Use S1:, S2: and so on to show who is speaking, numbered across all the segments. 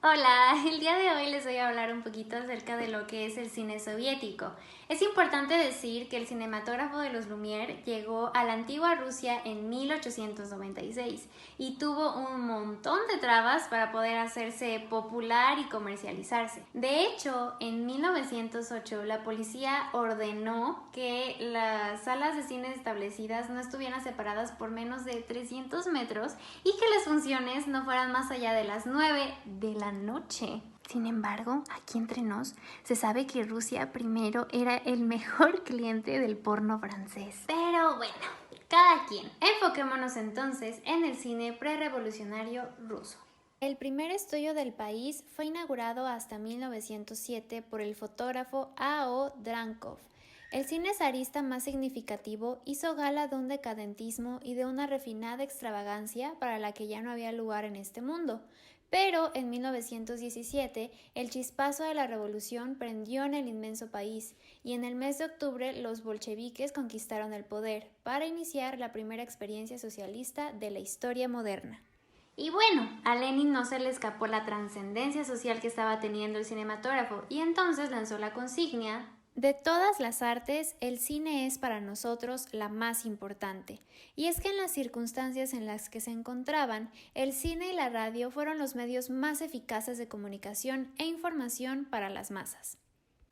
S1: Hola, el día de hoy les voy a hablar un poquito acerca de lo que es el cine soviético. Es importante decir que el cinematógrafo de los Lumière llegó a la antigua Rusia en 1896 y tuvo un montón de trabas para poder hacerse popular y comercializarse. De hecho, en 1908 la policía ordenó que las salas de cine establecidas no estuvieran separadas por menos de 300 metros y que las funciones no fueran más allá de las 9 de la noche. Sin embargo, aquí entre nos, se sabe que Rusia primero era el mejor cliente del porno francés. Pero bueno, cada quien. Enfoquémonos entonces en el cine prerevolucionario ruso. El primer estudio del país fue inaugurado hasta 1907 por el fotógrafo A.O. Drankov. El cine zarista más significativo hizo gala de un decadentismo y de una refinada extravagancia para la que ya no había lugar en este mundo. Pero en 1917 el chispazo de la revolución prendió en el inmenso país y en el mes de octubre los bolcheviques conquistaron el poder para iniciar la primera experiencia socialista de la historia moderna. Y bueno, a Lenin no se le escapó la trascendencia social que estaba teniendo el cinematógrafo y entonces lanzó la consigna: de todas las artes, el cine es para nosotros la más importante. Y es que en las circunstancias en las que se encontraban, el cine y la radio fueron los medios más eficaces de comunicación e información para las masas.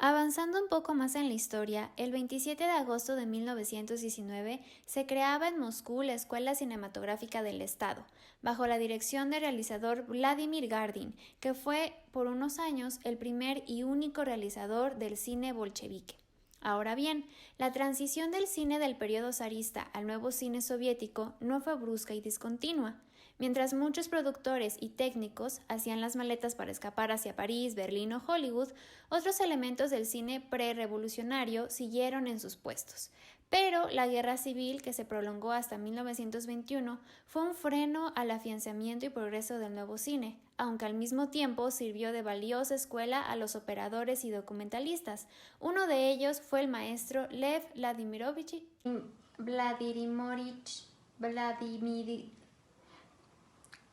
S1: Avanzando un poco más en la historia, el 27 de agosto de 1919 se creaba en Moscú la Escuela Cinematográfica del Estado, bajo la dirección del realizador Vladimir Gardin, que fue por unos años el primer y único realizador del cine bolchevique. Ahora bien, la transición del cine del periodo zarista al nuevo cine soviético no fue brusca y discontinua. Mientras muchos productores y técnicos hacían las maletas para escapar hacia París, Berlín o Hollywood, otros elementos del cine prerevolucionario siguieron en sus puestos. Pero la guerra civil, que se prolongó hasta 1921, fue un freno al afianzamiento y progreso del nuevo cine, aunque al mismo tiempo sirvió de valiosa escuela a los operadores y documentalistas. Uno de ellos fue el maestro Lev Vladimirovich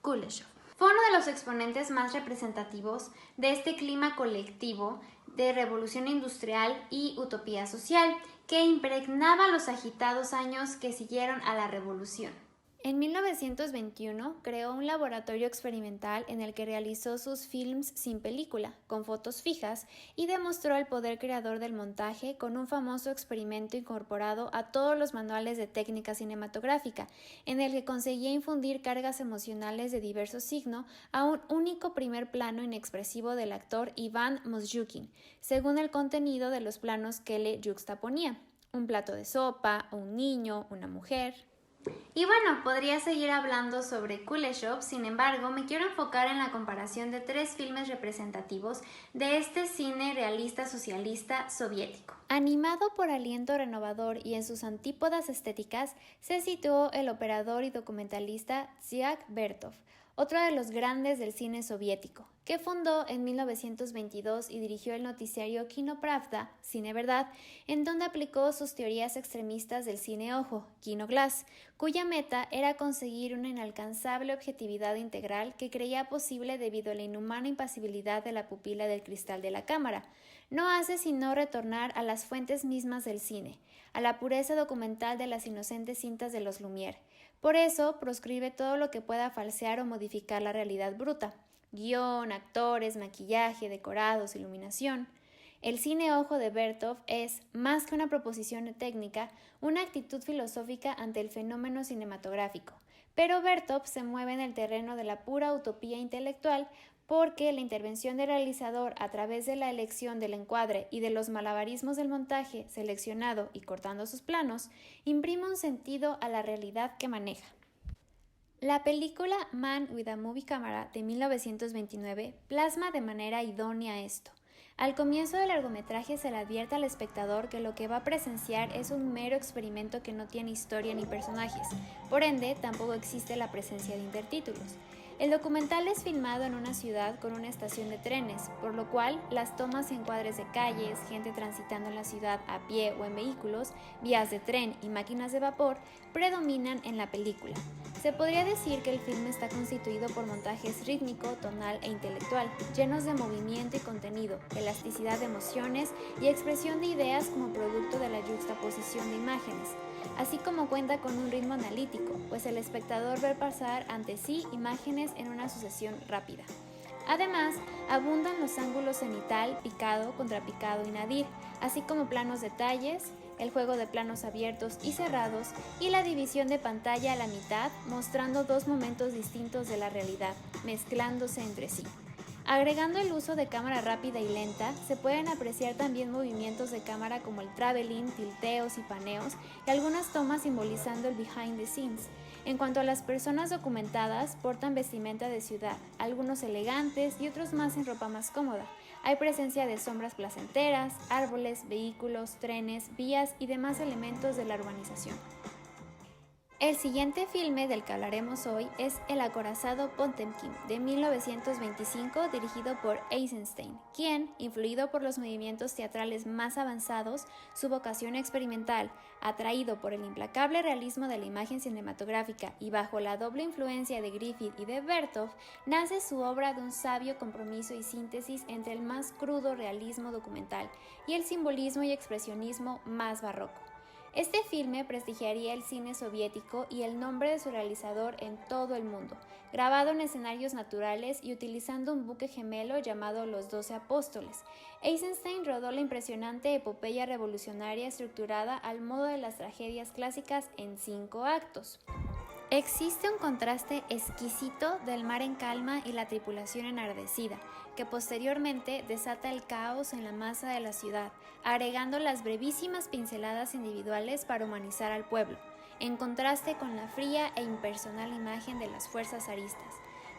S1: Kuleshov. Fue uno de los exponentes más representativos de este clima colectivo de revolución industrial y utopía social que impregnaba los agitados años que siguieron a la revolución. En 1921 creó un laboratorio experimental en el que realizó sus films sin película, con fotos fijas, y demostró el poder creador del montaje con un famoso experimento incorporado a todos los manuales de técnica cinematográfica, en el que conseguía infundir cargas emocionales de diverso signo a un único primer plano inexpresivo del actor Iván Mosyukin, según el contenido de los planos que le yuxtaponía: un plato de sopa, un niño, una mujer. Y bueno, podría seguir hablando sobre Kuleshov, sin embargo, me quiero enfocar en la comparación de tres filmes representativos de este cine realista socialista soviético. Animado por aliento renovador y en sus antípodas estéticas, se situó el operador y documentalista Tsiak Vertov, otro de los grandes del cine soviético, que fundó en 1922 y dirigió el noticiario Kino Pravda, Cine Verdad, en donde aplicó sus teorías extremistas del cine ojo, Kino Glass, cuya meta era conseguir una inalcanzable objetividad integral que creía posible debido a la inhumana impasibilidad de la pupila del cristal de la cámara. No hace sino retornar a las fuentes mismas del cine, a la pureza documental de las inocentes cintas de los Lumière. Por eso proscribe todo lo que pueda falsear o modificar la realidad bruta: guión, actores, maquillaje, decorados, iluminación. El cine ojo de Vertov es, más que una proposición técnica, una actitud filosófica ante el fenómeno cinematográfico. Pero Vertov se mueve en el terreno de la pura utopía intelectual porque la intervención del realizador a través de la elección del encuadre y de los malabarismos del montaje seleccionado y cortando sus planos, imprime un sentido a la realidad que maneja. La película Man with a Movie Camera de 1929 plasma de manera idónea esto. Al comienzo del largometraje se le advierte al espectador que lo que va a presenciar es un mero experimento que no tiene historia ni personajes, por ende tampoco existe la presencia de intertítulos. El documental es filmado en una ciudad con una estación de trenes, por lo cual las tomas y encuadres de calles, gente transitando en la ciudad a pie o en vehículos, vías de tren y máquinas de vapor predominan en la película. Se podría decir que el filme está constituido por montajes rítmico, tonal e intelectual, llenos de movimiento y contenido, elasticidad de emociones y expresión de ideas como producto de la yuxtaposición de imágenes, así como cuenta con un ritmo analítico, pues el espectador ve pasar ante sí imágenes en una sucesión rápida. Además, abundan los ángulos cenital, picado, contrapicado y nadir, así como planos detalles, el juego de planos abiertos y cerrados y la división de pantalla a la mitad, mostrando dos momentos distintos de la realidad, mezclándose entre sí. Agregando el uso de cámara rápida y lenta, se pueden apreciar también movimientos de cámara como el traveling, tilteos y paneos y algunas tomas simbolizando el behind the scenes. En cuanto a las personas documentadas, portan vestimenta de ciudad, algunos elegantes y otros más en ropa más cómoda. Hay presencia de sombras placenteras, árboles, vehículos, trenes, vías y demás elementos de la urbanización. El siguiente filme del que hablaremos hoy es El acorazado Potemkin, de 1925, dirigido por Eisenstein, quien, influido por los movimientos teatrales más avanzados, su vocación experimental, atraído por el implacable realismo de la imagen cinematográfica y bajo la doble influencia de Griffith y de Bertov, nace su obra de un sabio compromiso y síntesis entre el más crudo realismo documental y el simbolismo y expresionismo más barroco. Este filme prestigiaría el cine soviético y el nombre de su realizador en todo el mundo, grabado en escenarios naturales y utilizando un buque gemelo llamado Los 12 Apóstoles. Eisenstein rodó la impresionante epopeya revolucionaria estructurada al modo de las tragedias clásicas en 5 actos. Existe un contraste exquisito del mar en calma y la tripulación enardecida, que posteriormente desata el caos en la masa de la ciudad, agregando las brevísimas pinceladas individuales para humanizar al pueblo, en contraste con la fría e impersonal imagen de las fuerzas zaristas.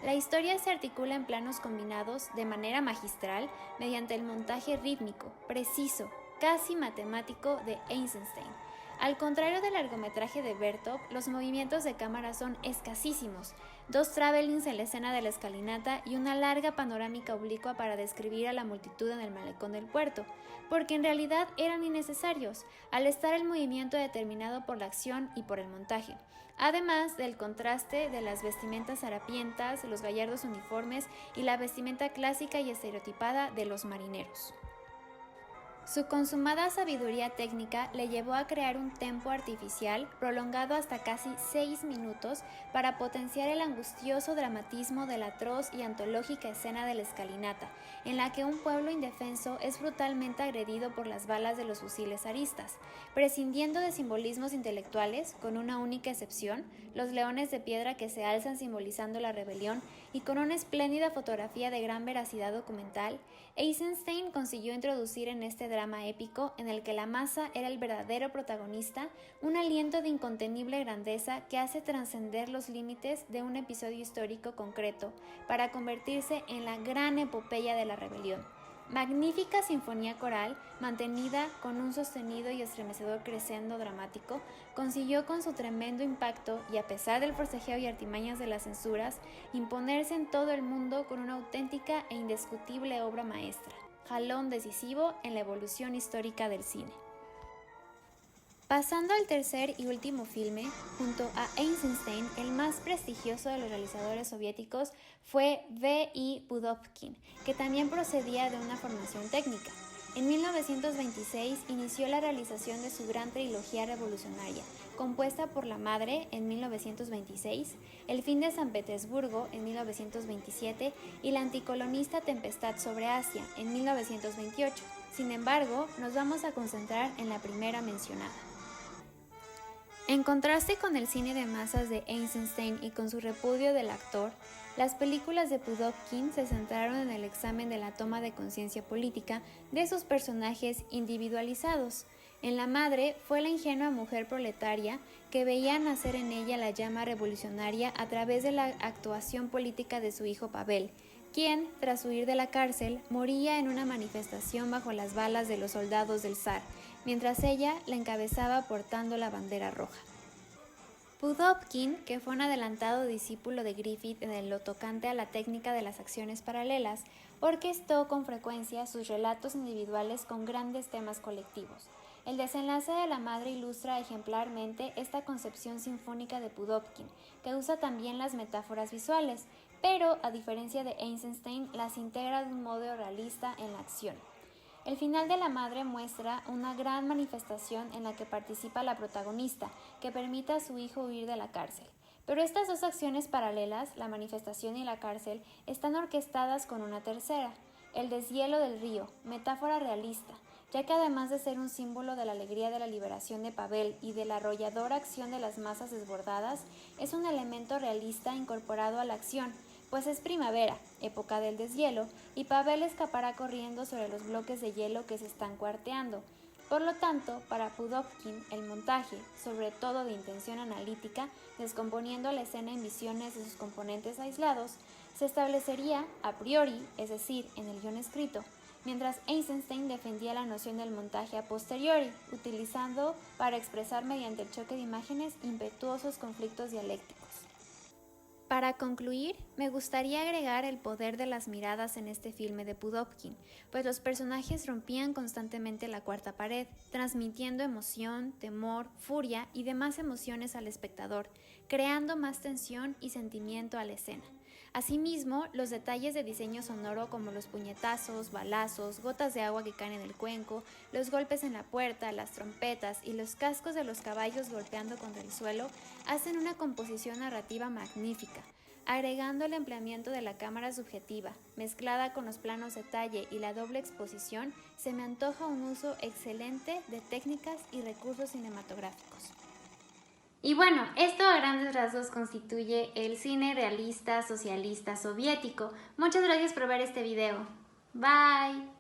S1: La historia se articula en planos combinados de manera magistral mediante el montaje rítmico, preciso, casi matemático de Eisenstein. Al contrario del largometraje de Bertov, los movimientos de cámara son escasísimos, 2 travelings en la escena de la escalinata y una larga panorámica oblicua para describir a la multitud en el malecón del puerto, porque en realidad eran innecesarios, al estar el movimiento determinado por la acción y por el montaje, además del contraste de las vestimentas harapientas, los gallardos uniformes y la vestimenta clásica y estereotipada de los marineros. Su consumada sabiduría técnica le llevó a crear un tempo artificial prolongado hasta casi 6 minutos para potenciar el angustioso dramatismo de la atroz y antológica escena de la escalinata, en la que un pueblo indefenso es brutalmente agredido por las balas de los fusiles zaristas. Prescindiendo de simbolismos intelectuales, con una única excepción, los leones de piedra que se alzan simbolizando la rebelión, y con una espléndida fotografía de gran veracidad documental, Eisenstein consiguió introducir en este drama épico, en el que la masa era el verdadero protagonista, un aliento de incontenible grandeza que hace trascender los límites de un episodio histórico concreto para convertirse en la gran epopeya de la rebelión. Magnífica sinfonía coral, mantenida con un sostenido y estremecedor crescendo dramático, consiguió con su tremendo impacto y a pesar del forcejeo y artimañas de las censuras, imponerse en todo el mundo con una auténtica e indiscutible obra maestra, jalón decisivo en la evolución histórica del cine. Pasando al tercer y último filme, junto a Eisenstein, el más prestigioso de los realizadores soviéticos fue V.I. Pudovkin, que también procedía de una formación técnica. En 1926 inició la realización de su gran trilogía revolucionaria, compuesta por La Madre en 1926, El fin de San Petersburgo en 1927 y La anticolonista Tempestad sobre Asia en 1928. Sin embargo, nos vamos a concentrar en la primera mencionada. En contraste con el cine de masas de Eisenstein y con su repudio del actor, las películas de Pudovkin se centraron en el examen de la toma de conciencia política de sus personajes individualizados. En La Madre fue la ingenua mujer proletaria que veía nacer en ella la llama revolucionaria a través de la actuación política de su hijo Pavel, quien, tras huir de la cárcel, moría en una manifestación bajo las balas de los soldados del zar, mientras ella la encabezaba portando la bandera roja. Pudovkin, que fue un adelantado discípulo de Griffith en lo tocante a la técnica de las acciones paralelas, orquestó con frecuencia sus relatos individuales con grandes temas colectivos. El desenlace de la madre ilustra ejemplarmente esta concepción sinfónica de Pudovkin, que usa también las metáforas visuales, pero, a diferencia de Eisenstein, las integra de un modo realista en la acción. El final de la madre muestra una gran manifestación en la que participa la protagonista, que permite a su hijo huir de la cárcel. Pero estas dos acciones paralelas, la manifestación y la cárcel, están orquestadas con una tercera, el deshielo del río, metáfora realista, ya que además de ser un símbolo de la alegría de la liberación de Pavel y de la arrolladora acción de las masas desbordadas, es un elemento realista incorporado a la acción, pues es primavera, época del deshielo, y Pavel escapará corriendo sobre los bloques de hielo que se están cuarteando. Por lo tanto, para Pudovkin, el montaje, sobre todo de intención analítica, descomponiendo la escena en visiones de sus componentes aislados, se establecería a priori, es decir, en el guión escrito, mientras Eisenstein defendía la noción del montaje a posteriori, utilizando para expresar mediante el choque de imágenes impetuosos conflictos dialécticos. Para concluir, me gustaría agregar el poder de las miradas en este filme de Pudovkin, pues los personajes rompían constantemente la cuarta pared, transmitiendo emoción, temor, furia y demás emociones al espectador, creando más tensión y sentimiento a la escena. Asimismo, los detalles de diseño sonoro como los puñetazos, balazos, gotas de agua que caen en el cuenco, los golpes en la puerta, las trompetas y los cascos de los caballos golpeando contra el suelo hacen una composición narrativa magnífica, agregando el empleamiento de la cámara subjetiva, mezclada con los planos detalle y la doble exposición, se me antoja un uso excelente de técnicas y recursos cinematográficos. Y bueno, esto a grandes rasgos constituye el cine realista socialista soviético. Muchas gracias por ver este video. Bye.